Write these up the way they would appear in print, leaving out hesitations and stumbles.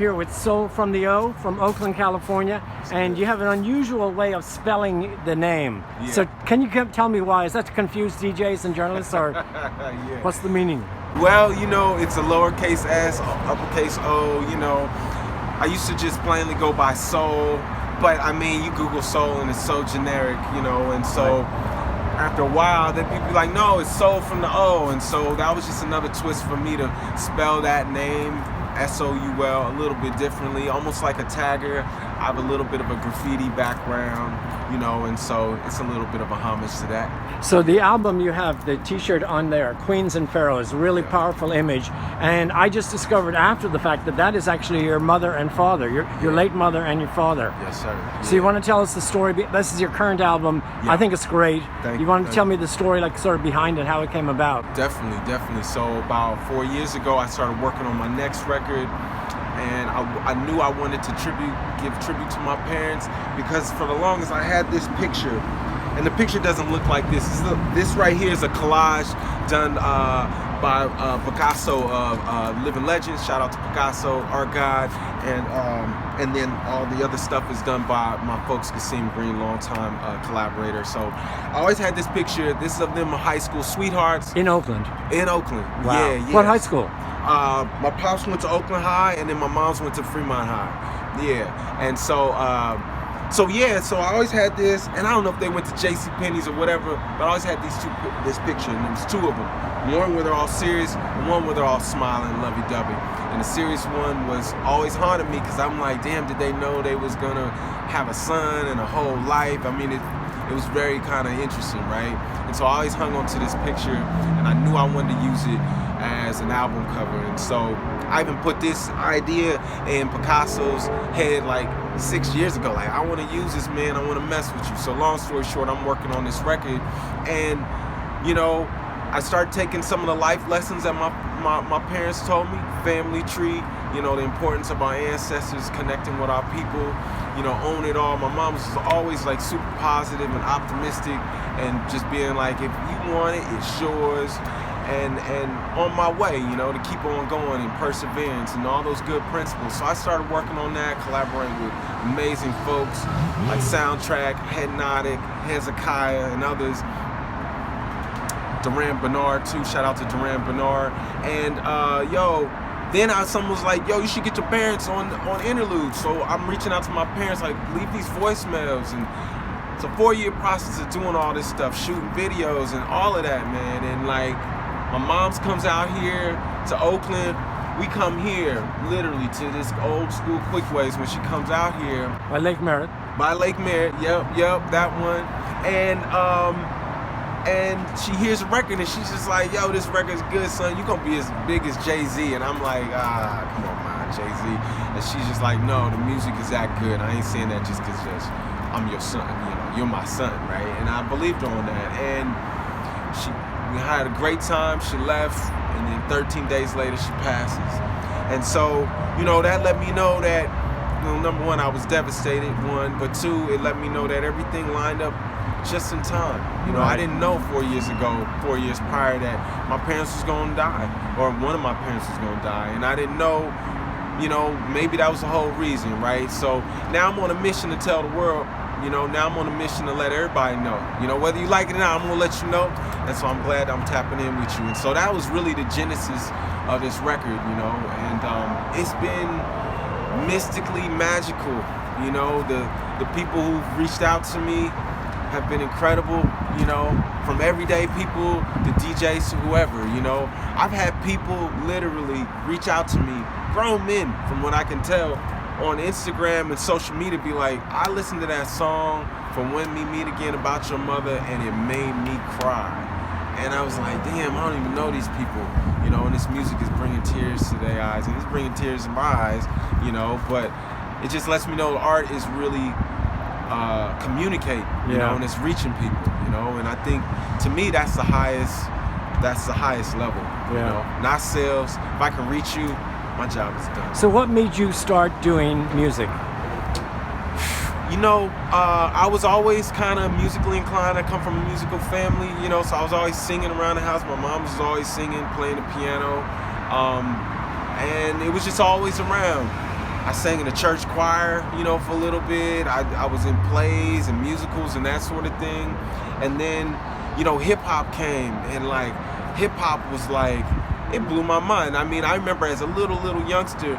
here with sOuL from the O, from Oakland, California, and you have an unusual way of spelling the name. Yeah. So can you tell me why? Is that to confuse DJs and journalists, or Yeah. what's the meaning? Well, you know, it's a lowercase s, uppercase O, you know. I used to just plainly go by sOuL, but I mean, you Google sOuL and it's so generic, you know, and so after a while, then people be like, no, it's sOuL from the O, and so that was just another twist for me to spell that name, S-O-U-L, a little bit differently, almost like a tagger. I have a little bit of a graffiti background, you know, and so it's a little bit of a homage to that. So the album, you have the t-shirt on there, Queens and Pharaohs, really powerful image, and I just discovered after the fact that that is actually your mother and father, your late mother and your father. Yes, sir. So you want to tell us the story? This is your current album. Yeah. I think it's great. Thank you want you. to tell me the story, like sort of behind it, how it came about? Definitely. So about 4 years ago, I started working on my next record, and I knew I wanted to give tribute to my parents, because for the longest I had this picture, and the picture doesn't look like this. This right here is a collage done by Picasso of Living Legends. Shout out to Picasso, art god, and then all the other stuff is done by my folks, Kasim Green, longtime collaborator. So I always had this picture. This is of them high school sweethearts In Oakland. in Oakland. Wow. Yeah. What high school? My pops went to Oakland High, and then my mom's went to Fremont High. Yeah, and so I always had this, and I don't know if they went to JCPenney's or whatever, but I always had this picture, and there's two of them. One where they're all serious, and one where they're all smiling, lovey-dovey. And the serious one was always haunted me, because I'm like, damn, did they know they was gonna have a son and a whole life? I mean, it was very kind of interesting, right? And so I always hung on to this picture, and I knew I wanted to use it as an album cover. And so I even put this idea in Picasso's head like 6 years ago. Like, I want to use this, man. I want to mess with you. So long story short, I'm working on this record, and you know, I started taking some of the life lessons that my parents told me. Family tree, you know, the importance of our ancestors, connecting with our people, you know, own it all. My mom was always like super positive and optimistic, and just being like, if you want it, it's yours. And on my way, you know, to keep on going, and perseverance and all those good principles. So I started working on that, collaborating with amazing folks like Soundtrack, Hypnotic, Hezekiah, and others. Duran Bernard too, shout out to Duran Bernard. And then someone was like, yo, you should get your parents on interlude. So I'm reaching out to my parents, like, leave these voicemails. And it's a 4-year process of doing all this stuff, shooting videos and all of that, man. And like, my mom's comes out here to Oakland. We come here literally to this old school Kwik Ways when she comes out here. By Lake Merritt. By Lake Merritt, yep, that one. And she hears a record, and she's just like, yo, this record's good, son. You gonna be as big as Jay-Z. And I'm like, come on, man, Jay-Z. And she's just like, no, the music is that good. I ain't saying that just because I'm your son, you know, you're my son, right? And I believed her on that. And we had a great time. She left, and then 13 days later, she passes. And so, you know, that let me know that, you know, number one, I was devastated, one, but two, it let me know that everything lined up just in time. You know, I didn't know 4 years prior, that my parents was gonna die, or one of my parents was gonna die, and I didn't know, you know, maybe that was the whole reason, right? So now I'm on a mission to tell the world, you know, now I'm on a mission to let everybody know, you know, whether you like it or not, I'm gonna let you know. And so I'm glad I'm tapping in with you. And so that was really the genesis of this record, you know, and it's been mystically magical. You know, the people who've reached out to me have been incredible, you know, from everyday people to DJs to whoever, you know. I've had people literally reach out to me, grown men from what I can tell, on Instagram and social media, be like, I listened to that song from When We Meet Again about your mother, and it made me cry. And I was like, damn, I don't even know these people, you know, and this music is bringing tears to their eyes, and it's bringing tears in my eyes, you know, but it just lets me know art is really communicate, you know, and it's reaching people, you know, and I think, to me, that's the highest level, you know, not sales. If I can reach you, my job is done. So what made you start doing music? You know, I was always kind of musically inclined. I come from a musical family, you know, so I was always singing around the house. My mom was always singing, playing the piano, and it was just always around. I sang in the church choir, you know, for a little bit. I was in plays and musicals and that sort of thing. And then, you know, hip hop came, and like hip hop was like, it blew my mind. I mean, I remember as a little youngster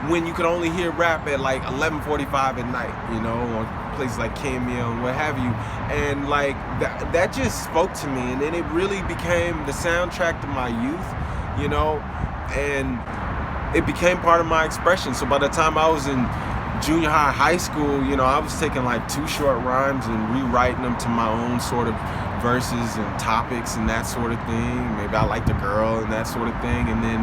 when you could only hear rap at like 11:45 at night, you know, on places like Cameo and what have you. And like that just spoke to me, and then it really became the soundtrack to my youth, you know, and it became part of my expression. So by the time I was in junior high school, you know, I was taking like Too Short rhymes and rewriting them to my own sort of verses and topics and that sort of thing. Maybe I liked a girl and that sort of thing. And then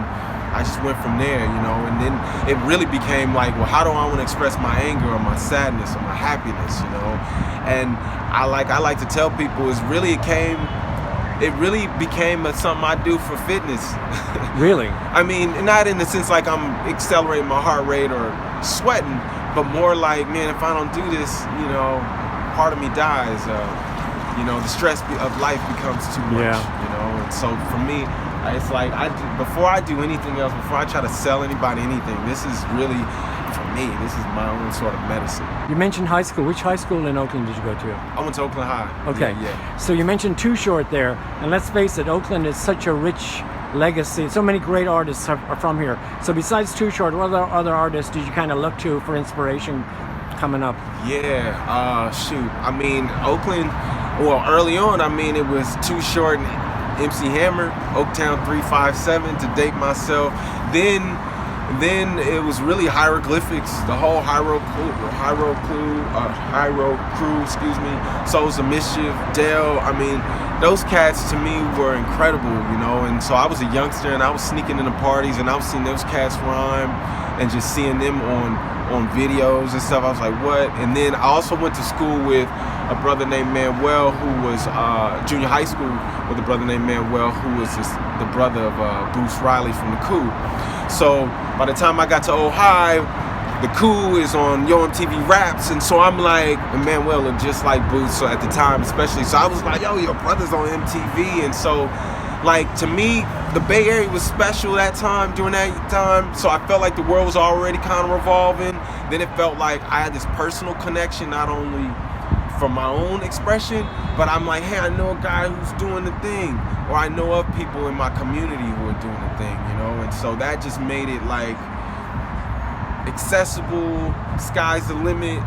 I just went from there, you know, and then it really became like, well, how do I want to express my anger or my sadness or my happiness, you know? And I like to tell people it really became something I do for fitness. Really? I mean, not in the sense like I'm accelerating my heart rate or sweating, but more like, man, if I don't do this, you know, part of me dies. You know, the stress of life becomes too much, you know? And so for me, it's like before I do anything else, before I try to sell anybody anything, this is really, for me, this is my own sort of medicine. You mentioned high school. Which high school in Oakland did you go to? I went to Oakland High. Okay. Yeah. So you mentioned Too Short there, and let's face it, Oakland is such a rich legacy. So many great artists are from here. So besides Too Short, what other artists did you kind of look to for inspiration coming up? Yeah, shoot. I mean, Oakland, well, early on, I mean, it was Too Short and MC Hammer, Oaktown 357 to date myself. Then it was really hieroglyphics, the whole Hyro crew, excuse me, Souls of Mischief, Dale. I mean, those cats to me were incredible, you know. And so I was a youngster, and I was sneaking into parties, and I was seeing those cats rhyme, and just seeing them on videos and stuff. I was like, what? And then I also went to school with a brother named Manuel, who was junior high school with a brother named Manuel, who was the brother of Bruce Riley from the Coup. So by the time I got to Ohio, the Coup is on Yo MTV Raps, and so I'm like, and Manuel looked just like Boots, so at the time especially. So I was like, yo, your brother's on MTV. And so, like, to me, the Bay Area was special during that time. So I felt like the world was already kind of revolving. Then it felt like I had this personal connection, not only from my own expression, but I'm like, hey, I know a guy who's doing the thing, or I know of people in my community who are doing the thing, you know. And so that just made it like accessible, sky's the limit,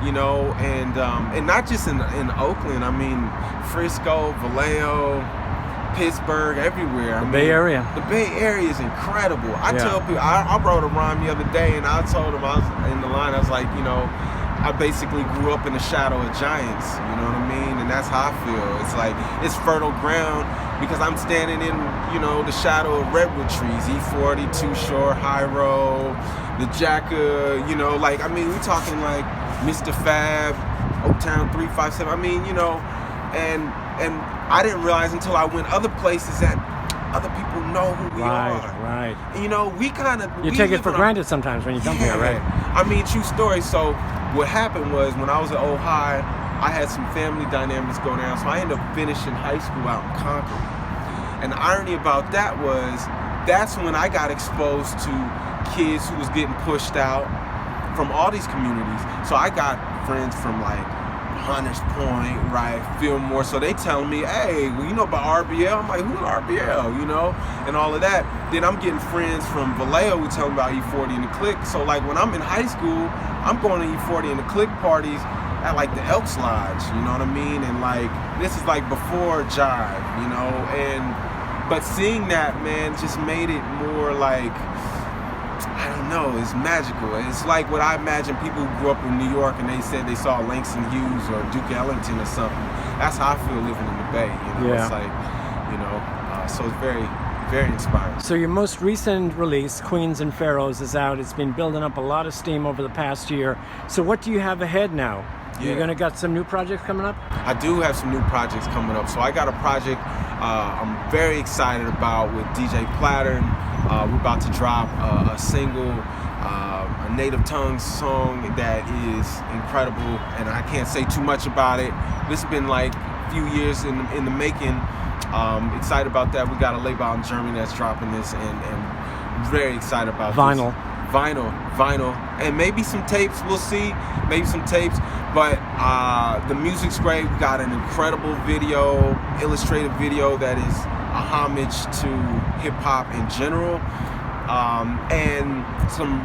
you know. And not just in Oakland. I mean, Frisco, Vallejo, Pittsburgh, everywhere. The Bay Area. The Bay Area is incredible. I tell people, I wrote a rhyme the other day, and I told them, I was in the line, I was like, you know, I basically grew up in the shadow of giants, you know what I mean? And that's how I feel. It's like, it's fertile ground because I'm standing in, you know, the shadow of redwood trees, E40, Too Short, Hyro, the Jacka, you know, like, I mean, we're talking like Mr. Fab, Oaktown 357, I mean, you know, and I didn't realize until I went other places that other people know who we are. Right. And, you know, we kind of... You take it for granted sometimes when you come here, right? I mean, true story. So what happened was when I was at Ohio, I had some family dynamics go down. So I ended up finishing high school out in Concord. And the irony about that was that's when I got exposed to kids who was getting pushed out from all these communities. So I got friends from like Hunters Point, right, Fillmore. So they telling me, hey, well, you know about RBL? I'm like, who's RBL, you know, and all of that. Then I'm getting friends from Vallejo who tell me about E40 and the Click. So like when I'm in high school, I'm going to E40 and the Click parties at like the Elks Lodge, you know what I mean? And like, this is like before Jive, you know, but seeing that, man, just made it more like, I don't know, it's magical. It's like what I imagine people who grew up in New York and they said they saw Langston Hughes or Duke Ellington or something. That's how I feel living in the Bay, you know? It's like, you know, so it's very, very inspiring. So your most recent release, Queens and Pharaohs, is out. It's been building up a lot of steam over the past year. So what do you have ahead now? You're gonna got some new projects coming up? I do have some new projects coming up. So I got a project I'm very excited about with DJ Platter. We're about to drop a single, a Native Tongues song that is incredible, and I can't say too much about it. This has been like a few years in the making. Excited about that. We got a label out in Germany that's dropping this, and very excited about vinyl. This. vinyl, and maybe some tapes. We'll see, maybe some tapes. But the music's great. We got an incredible video, illustrative video that is a homage to hip hop in general, and some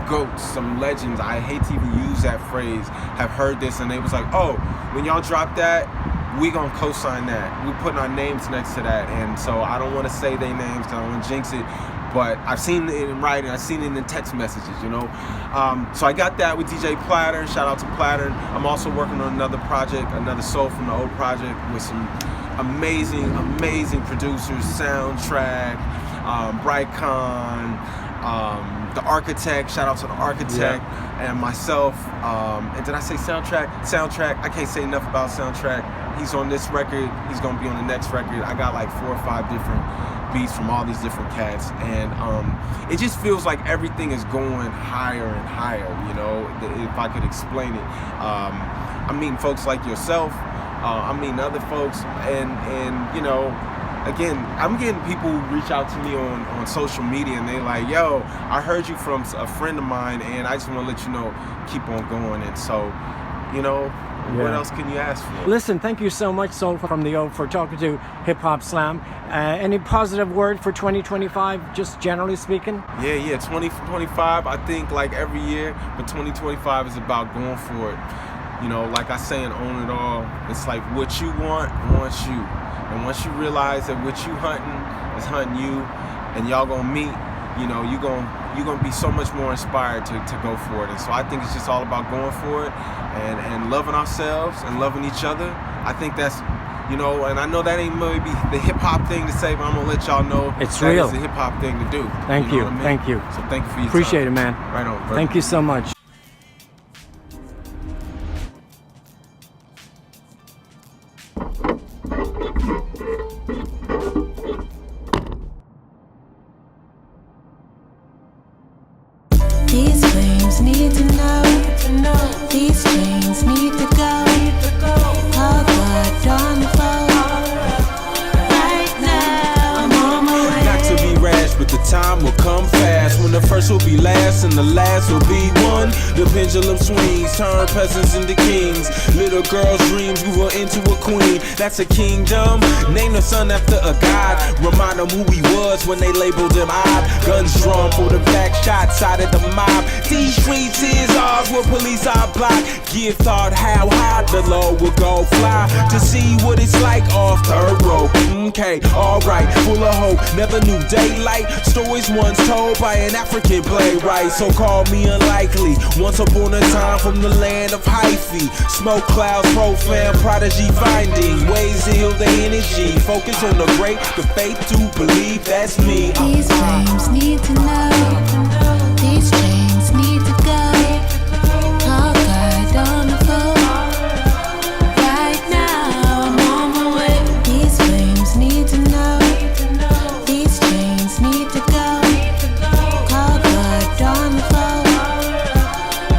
goats, some legends. I hate to even use that phrase. Have heard this, and they was like, "Oh, when y'all drop that, we gonna co-sign that. We putting our names next to that." And so I don't want to say their names because I don't want to jinx it. But I've seen it in writing. I've seen it in the text messages, you know. So I got that with DJ Platter. Shout out to Platter. I'm also working on another project, another sOuL from the old project with some amazing producers, Soundtrack, Brightcon, the Architect. Shout out to the Architect and myself. And did I say Soundtrack? Soundtrack. I can't say enough about Soundtrack. He's on this record. He's gonna be on the next record. I got like 4 or 5 different beats from all these different cats, and it just feels like everything is going higher and higher, you know, if I could explain it. I'm meeting folks like yourself, I'm meeting other folks, and you know, again, I'm getting people who reach out to me on social media, and they like, "Yo, I heard you from a friend of mine, and I just want to let you know, keep on going." And so, you know, what else can you ask for? Listen, thank you so much, sOuL from the O, for talking to Hip Hop Slam. Any positive word for 2025, just generally speaking? Yeah, 2025, I think like every year, but 2025 is about going for it. You know, like I say in Own It All, it's like what you want wants you. And once you realize that what you hunting is hunting you, and y'all gonna meet, you know, you're gonna be so much more inspired to go for it. And so I think it's just all about going for it and loving ourselves and loving each other. I think that's, you know, and I know that ain't maybe the hip hop thing to say, but I'm gonna let y'all know it's that real. It's a hip hop thing to do. Thank you. Know what I mean? Thank you. So thank you for your Appreciate time. it, man. Right on, brother. Thank you so much. These flames need to know. These chains need to go. All blood on the floor. Right now, I'm on my way. Not to be rash, but the time will come fast when the first will be last and the last will be one. The pendulum swings, turn peasants into kings. Little girl's dreams grew her into a queen. That's a kingdom. Name the son after a god. Remind them who he was when they labeled him odd. Guns drawn for the back shots out of the mob. These streets is ours where police are blocked. Give thought how high the law will go fly to see what it's like off third row. Okay, alright, full of hope, never knew daylight. Stories once told by an African playwright, so call me unlikely. Once upon a time from the land of hyphy, smoke clouds, profane prodigy finding ways to heal the energy. Focus on the great, the faith to believe that's me. These flames need to know. These chains need to go. All guard on the floor. Right now, I'm on my way. These flames need to know. These chains need to go. All guard on the floor.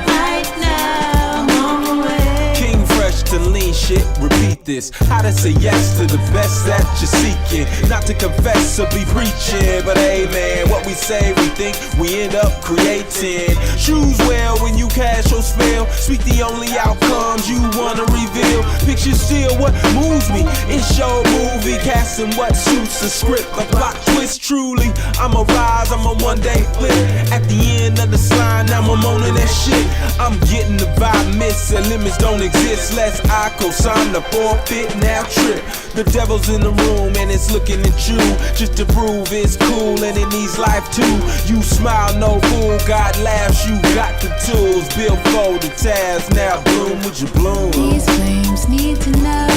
Right now, I'm on my way. King fresh to lean shit, repeat this. How to say yes to the best that you're seeking. Not to confess or be preaching, but hey man, what we say, we think, we end up creating. Choose well when you cast your spell. Speak the only outcomes you wanna reveal. Picture still what moves me. It's your movie, casting what suits the script. A plot twist, truly. I'ma rise, I'm a one day flip. At the end of the slide, now I'm owning that shit. I'm getting the vibe miss, and limits don't exist. Less I co-sign the forfeit, now trip. The devil's in the room and it's looking at you just to prove it's cool and it needs life too. You smile, no fool, God laughs, you got the tools. Built for the task, now bloom would you bloom. These flames need to know.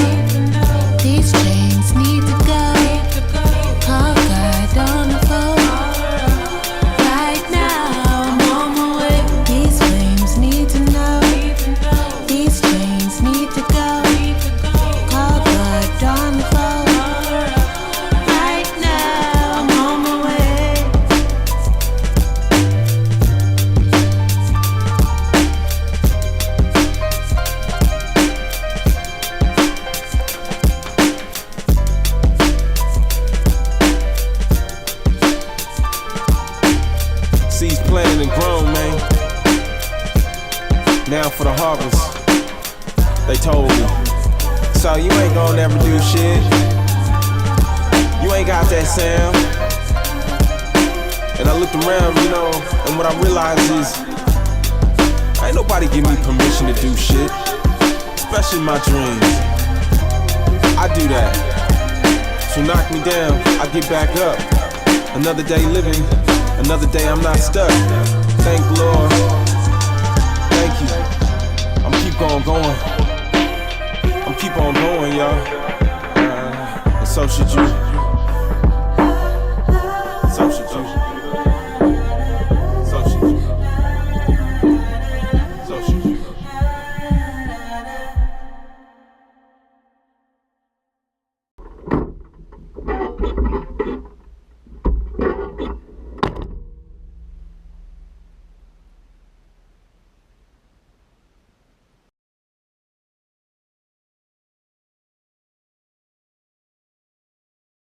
These chains need to go. All guard on the floor. Right now, I'm on my way. These flames need to know. These chains need to go. All guard on the floor. Right now, I'm on my way. seeds planted and grown, man. Now for the harvest. They told me, so you ain't gonna never do shit. You ain't got that sound. And I looked around, you know, and what I realized is ain't nobody give me permission to do shit, especially my dreams. I do that. So knock me down, I get back up. Another day living, another day I'm not stuck. Thank the Lord. Thank you. I'm keep on going. I'm keep on going, y'all. And so should you.